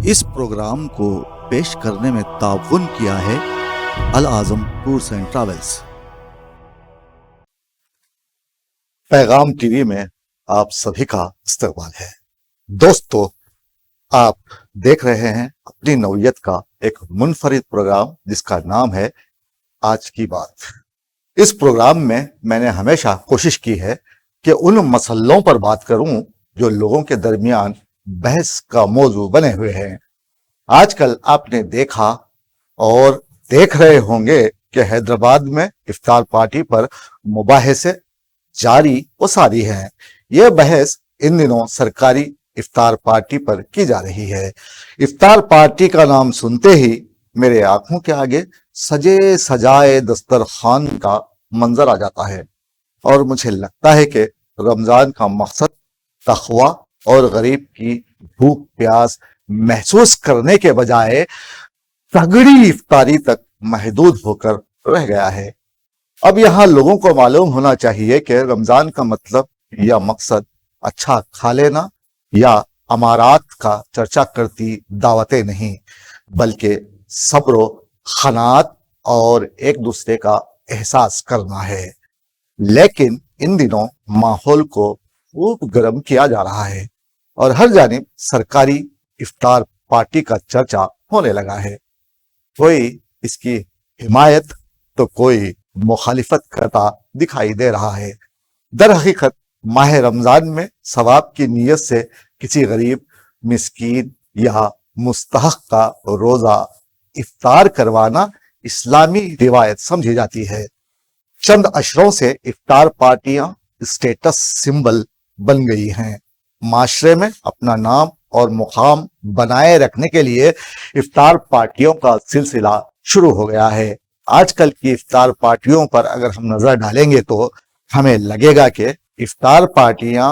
اس programme کو پیش کرنے میں تعاون کیا ہے العظم ٹورز اینڈ ٹریولز۔ پیغام ٹی وی میں آپ سبھی کا استقبال ہے۔ دوستو، آپ دیکھ رہے ہیں اپنی نوعیت کا ایک منفرد پروگرام جس کا نام ہے آج کی بات۔ اس پروگرام میں نے ہمیشہ کوشش کی ہے کہ ان مسئلوں پر بات کروں جو لوگوں کے درمیان بحث کا موضوع بنے ہوئے ہیں۔ آج کل آپ نے دیکھا اور دیکھ رہے ہوں گے کہ حیدرآباد میں افطار پارٹی پر مباحثے جاری و ساری ہیں۔ یہ بحث ان دنوں سرکاری افطار پارٹی پر کی جا رہی ہے۔ افطار پارٹی کا نام سنتے ہی میرے آنکھوں کے آگے سجے سجائے دسترخوان کا منظر آ جاتا ہے، اور مجھے لگتا ہے کہ رمضان کا مقصد تقویٰ اور غریب کی بھوک پیاس محسوس کرنے کے بجائے تگڑی افطاری تک محدود ہو کر رہ گیا ہے۔ اب یہاں لوگوں کو معلوم ہونا چاہیے کہ رمضان کا مطلب یا مقصد اچھا کھا لینا یا امارات کا چرچا کرتی دعوتیں نہیں، بلکہ صبر و قناعت اور ایک دوسرے کا احساس کرنا ہے۔ لیکن ان دنوں ماحول کو خوب گرم کیا جا رہا ہے اور ہر جانب سرکاری افطار پارٹی کا چرچا ہونے لگا ہے۔ کوئی اس کی حمایت تو کوئی مخالفت کرتا دکھائی دے رہا ہے۔ در حقیقت ماہ رمضان میں ثواب کی نیت سے کسی غریب، مسکین یا مستحق کا روزہ افطار کروانا اسلامی روایت سمجھی جاتی ہے۔ چند اشروں سے افطار پارٹیاں اسٹیٹس سمبل بن گئی ہیں۔ معاشرے میں اپنا نام اور مقام بنائے رکھنے کے لیے افطار پارٹیوں کا سلسلہ شروع ہو گیا ہے۔ آج کل کی افطار پارٹیوں پر اگر ہم نظر ڈالیں گے تو ہمیں لگے گا کہ افطار پارٹیاں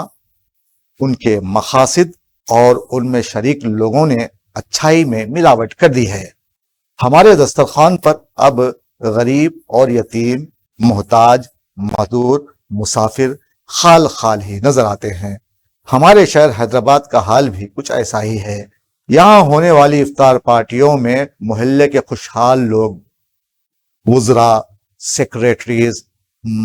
ان کے مقاصد اور ان میں شریک لوگوں نے اچھائی میں ملاوٹ کر دی ہے۔ ہمارے دسترخوان پر اب غریب اور یتیم، محتاج، معذور، مسافر خال خال ہی نظر آتے ہیں۔ ہمارے شہر حیدرآباد کا حال بھی کچھ ایسا ہی ہے۔ یہاں ہونے والی افطار پارٹیوں میں محلے کے خوشحال لوگ، وزراء، سیکریٹریز،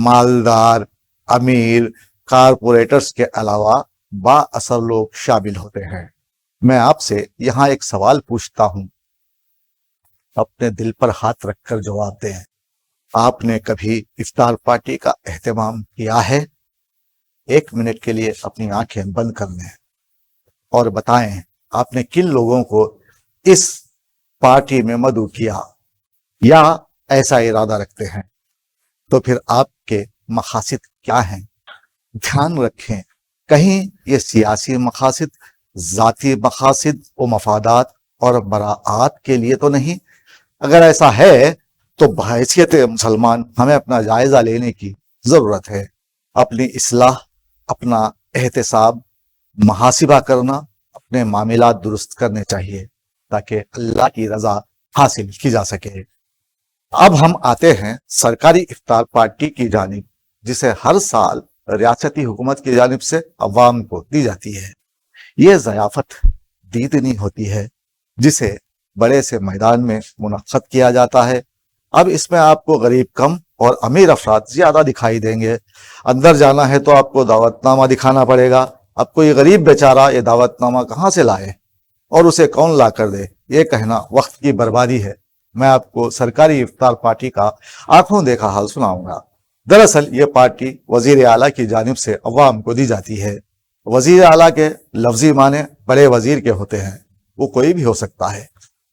مالدار، امیر، کارپوریٹرز کے علاوہ با اثر لوگ شامل ہوتے ہیں۔ میں آپ سے یہاں ایک سوال پوچھتا ہوں، اپنے دل پر ہاتھ رکھ کر جواب دیں۔ آپ نے کبھی افطار پارٹی کا اہتمام کیا ہے؟ 1 منٹ کے لیے اپنی آنکھیں بند کر لیں اور بتائیں آپ نے کن لوگوں کو اس پارٹی میں مدعو کیا یا ایسا ارادہ رکھتے ہیں۔ تو پھر آپ کے مقاصد کیا ہیں؟ دھیان رکھیں، کہیں یہ سیاسی مقاصد، ذاتی مقاصد و مفادات اور براعات کے لیے تو نہیں؟ اگر ایسا ہے تو بحیثیت مسلمان ہمیں اپنا جائزہ لینے کی ضرورت ہے۔ اپنی اصلاح، اپنا احتساب، محاسبہ کرنا، اپنے معاملات درست کرنے چاہیے تاکہ اللہ کی رضا حاصل کی جا سکے۔ اب ہم آتے ہیں سرکاری افطار پارٹی کی جانب، جسے ہر سال ریاستی حکومت کی جانب سے عوام کو دی جاتی ہے۔ یہ ضیافت دیدنی ہوتی ہے جسے بڑے سے میدان میں منعقد کیا جاتا ہے۔ اب اس میں آپ کو غریب کم اور امیر افراد زیادہ دکھائی دیں گے۔ اندر جانا ہے تو آپ کو دعوت نامہ دکھانا پڑے گا۔ اب کوئی غریب بیچارہ یہ دعوت نامہ کہاں سے لائے اور اسے کون لا کر دے؟ یہ کہنا وقت کی بربادی ہے۔ میں آپ کو سرکاری افطار پارٹی کا آنکھوں دیکھا حال سناؤں گا۔ دراصل یہ پارٹی وزیر اعلیٰ کی جانب سے عوام کو دی جاتی ہے۔ وزیر اعلیٰ کے لفظی معنی بڑے وزیر کے ہوتے ہیں، وہ کوئی بھی ہو سکتا ہے۔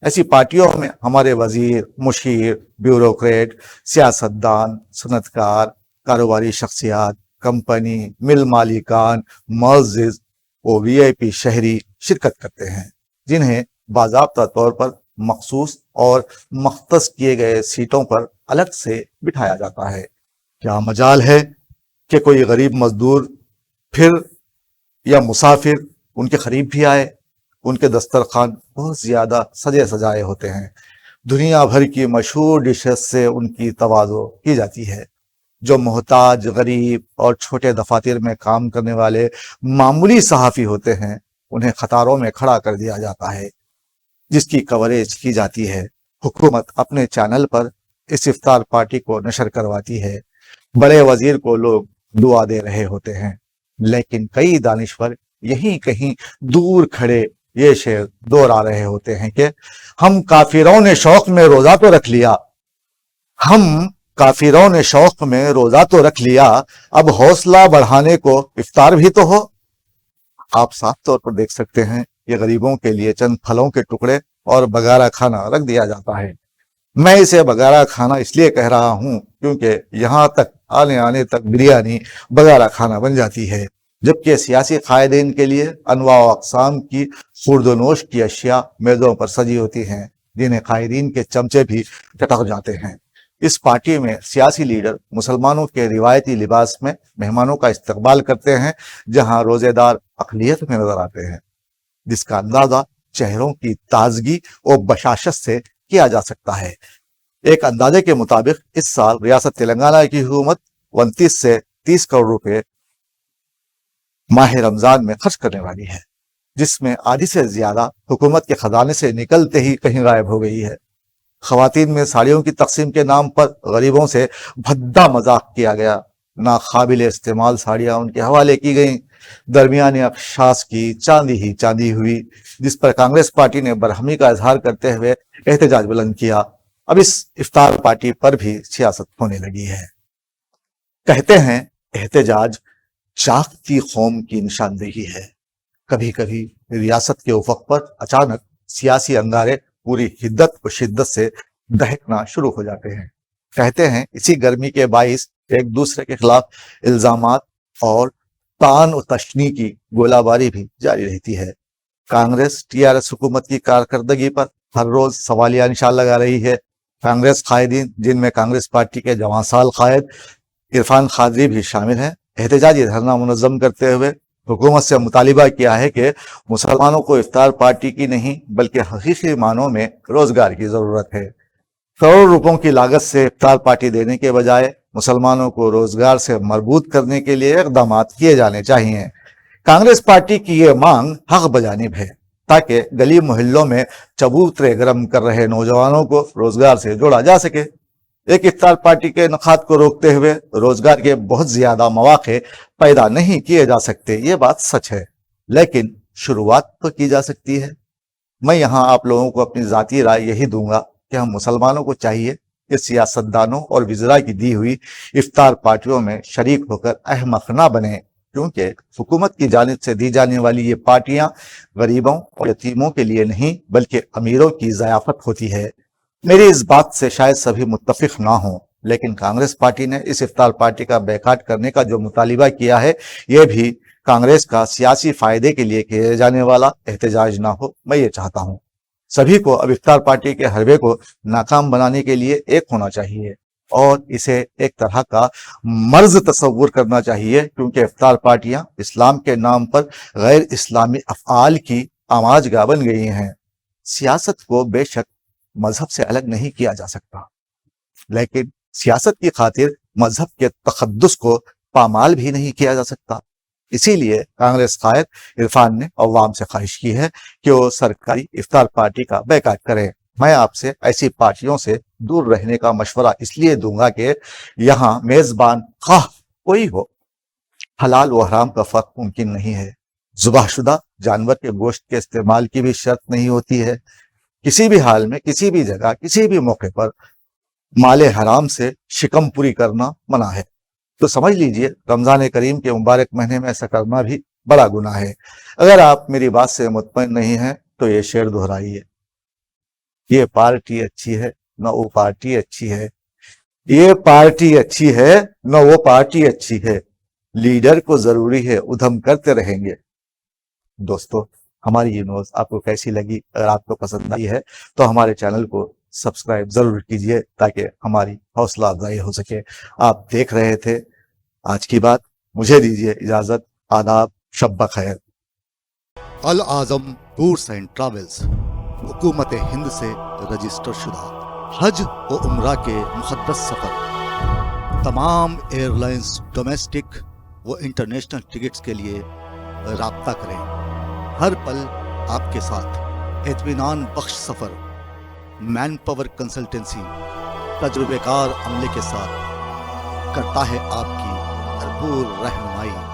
ایسی پارٹیوں میں ہمارے وزیر، مشیر، بیوروکریٹ، سیاستدان، صنعتکار، کاروباری شخصیات، کمپنی، مل مالکان، معزز و وی آئی پی شہری شرکت کرتے ہیں، جنہیں باضابطہ طور پر مخصوص اور مختص کیے گئے سیٹوں پر الگ سے بٹھایا جاتا ہے۔ کیا مجال ہے کہ کوئی غریب مزدور پھر یا مسافر ان کے قریب بھی آئے؟ ان کے دسترخوان بہت زیادہ سجے سجائے ہوتے ہیں، دنیا بھر کی مشہور ڈشز سے ان کی تواضع کی جاتی ہے۔ جو محتاج، غریب اور چھوٹے دفاتر میں کام کرنے والے معمولی صحافی ہوتے ہیں انہیں قطاروں میں کھڑا کر دیا جاتا ہے، جس کی کوریج کی جاتی ہے۔ حکومت اپنے چینل پر اس افطار پارٹی کو نشر کرواتی ہے۔ بڑے وزیر کو لوگ دعا دے رہے ہوتے ہیں، لیکن کئی دانشور یہیں کہیں دور کھڑے یہ شعر دوہرا رہے ہوتے ہیں کہ ہم کافروں نے شوق میں روزہ تو رکھ لیا، ہم کافروں نے شوق میں روزہ تو رکھ لیا، اب حوصلہ بڑھانے کو افطار بھی تو ہو۔ آپ صاف طور پر دیکھ سکتے ہیں کہ غریبوں کے لیے چند پھلوں کے ٹکڑے اور بگارہ کھانا رکھ دیا جاتا ہے۔ میں اسے بگارہ کھانا اس لیے کہہ رہا ہوں کیونکہ یہاں تک آنے تک بریانی بگارہ کھانا بن جاتی ہے، جبکہ سیاسی قائدین کے لیے انواع و اقسام کی خورد و نوش کی اشیاء میزوں پر سجی ہوتی ہیں، جنہیں قائدین کے چمچے بھی چٹک جاتے ہیں۔ اس پارٹی میں سیاسی لیڈر مسلمانوں کے روایتی لباس میں مہمانوں کا استقبال کرتے ہیں، جہاں روزے دار اقلیت میں نظر آتے ہیں، جس کا اندازہ چہروں کی تازگی اور بشاشت سے کیا جا سکتا ہے۔ ایک اندازے کے مطابق اس سال ریاست تلنگانہ کی حکومت 29 سے 30 کروڑ روپے ماہ رمضان میں خرچ کرنے والی ہے، جس میں آدھی سے زیادہ حکومت کے خزانے سے نکلتے ہی کہیں غائب ہو گئی ہے۔ خواتین میں ساڑیوں کی تقسیم کے نام پر غریبوں سے بھدا مذاق کیا گیا، ناقابل استعمال ساڑیاں ان کے حوالے کی گئیں، درمیانے اخشاش کی چاندی ہی چاندی ہوئی، جس پر کانگریس پارٹی نے برہمی کا اظہار کرتے ہوئے احتجاج بلند کیا۔ اب اس افطار پارٹی پر بھی سیاست ہونے لگی ہے۔ کہتے ہیں احتجاج جاگتی قوم کی نشاندہی ہے۔ کبھی کبھی ریاست کے افق پر اچانک سیاسی انگارے پوری حدت و شدت سے دہکنا شروع ہو جاتے ہیں۔ کہتے ہیں اسی گرمی کے باعث ایک دوسرے کے خلاف الزامات اور تان و تشنی کی گولہ باری بھی جاری رہتی ہے۔ کانگریس TRS حکومت کی کارکردگی پر ہر روز سوالیہ نشان لگا رہی ہے۔ کانگریس قائدین، جن میں کانگریس پارٹی کے جوان سال قائد عرفان قادری بھی شامل ہیں، احتجاجی دھرنا منظم کرتے ہوئے حکومت سے مطالبہ کیا ہے کہ مسلمانوں کو افطار پارٹی کی نہیں بلکہ حقیقی معنوں میں روزگار کی ضرورت ہے۔ کروڑ روپوں کی لاگت سے افطار پارٹی دینے کے بجائے مسلمانوں کو روزگار سے مربوط کرنے کے لیے اقدامات کیے جانے چاہیے۔ کانگریس پارٹی کی یہ مانگ حق بجانب ہے تاکہ گلی محلوں میں چبوترے گرم کر رہے نوجوانوں کو روزگار سے جوڑا جا سکے۔ ایک افطار پارٹی کے انعقاد کو روکتے ہوئے روزگار کے بہت زیادہ مواقع پیدا نہیں کیے جا سکتے، یہ بات سچ ہے، لیکن شروعات تو کی جا سکتی ہے۔ میں یہاں آپ لوگوں کو اپنی ذاتی رائے یہی دوں گا کہ ہم مسلمانوں کو چاہیے کہ سیاستدانوں اور وزراء کی دی ہوئی افطار پارٹیوں میں شریک ہو کر احمق نہ بنیں، کیونکہ حکومت کی جانب سے دی جانے والی یہ پارٹیاں غریبوں اور یتیموں کے لیے نہیں بلکہ امیروں کی ضیافت ہوتی ہے۔ میری اس بات سے شاید سبھی متفق نہ ہوں، لیکن کانگریس پارٹی نے اس افطار پارٹی کا بیکاٹ کرنے کا جو مطالبہ کیا ہے، یہ بھی کانگریس کا سیاسی فائدے کے لیے کیے جانے والا احتجاج نہ ہو۔ میں یہ چاہتا ہوں سبھی کو اب افطار پارٹی کے حربے کو ناکام بنانے کے لیے ایک ہونا چاہیے اور اسے ایک طرح کا مرض تصور کرنا چاہیے، کیونکہ افطار پارٹیاں اسلام کے نام پر غیر اسلامی افعال کی آماج گاہ بن گئی ہیں۔ سیاست کو بے شک مذہب سے الگ نہیں کیا جا سکتا، لیکن سیاست کی خاطر مذہب کے تقدس کو پامال بھی نہیں کیا جا سکتا۔ اسی لیے کانگریس قائد عرفان نے عوام سے خواہش کی ہے کہ وہ سرکاری افطار پارٹی کا بیکاٹ کریں۔ میں آپ سے ایسی پارٹیوں سے دور رہنے کا مشورہ اس لیے دوں گا کہ یہاں میزبان خواہ کوئی ہو، حلال و حرام کا فرق ممکن نہیں ہے۔ ذبح شدہ جانور کے گوشت کے استعمال کی بھی شرط نہیں ہوتی ہے۔ کسی بھی حال میں، کسی بھی جگہ، کسی بھی موقع پر مال حرام سے شکم پوری کرنا منع ہے۔ تو سمجھ لیجئے رمضان کریم کے مبارک مہینے میں ایسا کرنا بھی بڑا گناہ ہے۔ اگر آپ میری بات سے مطمئن نہیں ہیں تو یہ شعر دہرائیے: یہ پارٹی اچھی ہے نہ وہ پارٹی اچھی ہے، یہ پارٹی اچھی ہے نہ وہ پارٹی اچھی ہے، لیڈر کو ضروری ہے ادھم کرتے رہیں گے۔ دوستو، ہماری یہ نیوز آپ کو کیسی لگی؟ اگر آپ کو پسند آئی ہے تو ہمارے چینل کو سبسکرائب ضرور کیجئے تاکہ ہماری حوصلہ افزائی ہو سکے۔ آپ دیکھ رہے تھے آج کی بات۔ مجھے دیجیے اجازت۔ آداب، شب بخیر۔ العظم ٹورس اینڈ ٹریولز، حکومت ہند سے رجسٹر شدہ حج و عمرہ کے مقدس سفر، تمام ایئر لائنز ڈومیسٹک و انٹرنیشنل ٹکٹس کے لیے رابطہ کریں۔ ہر پل آپ کے ساتھ اطمینان بخش سفر، مین پاور کنسلٹنسی تجربے کار عملے کے ساتھ کرتا ہے آپ کی بھرپور رہنمائی۔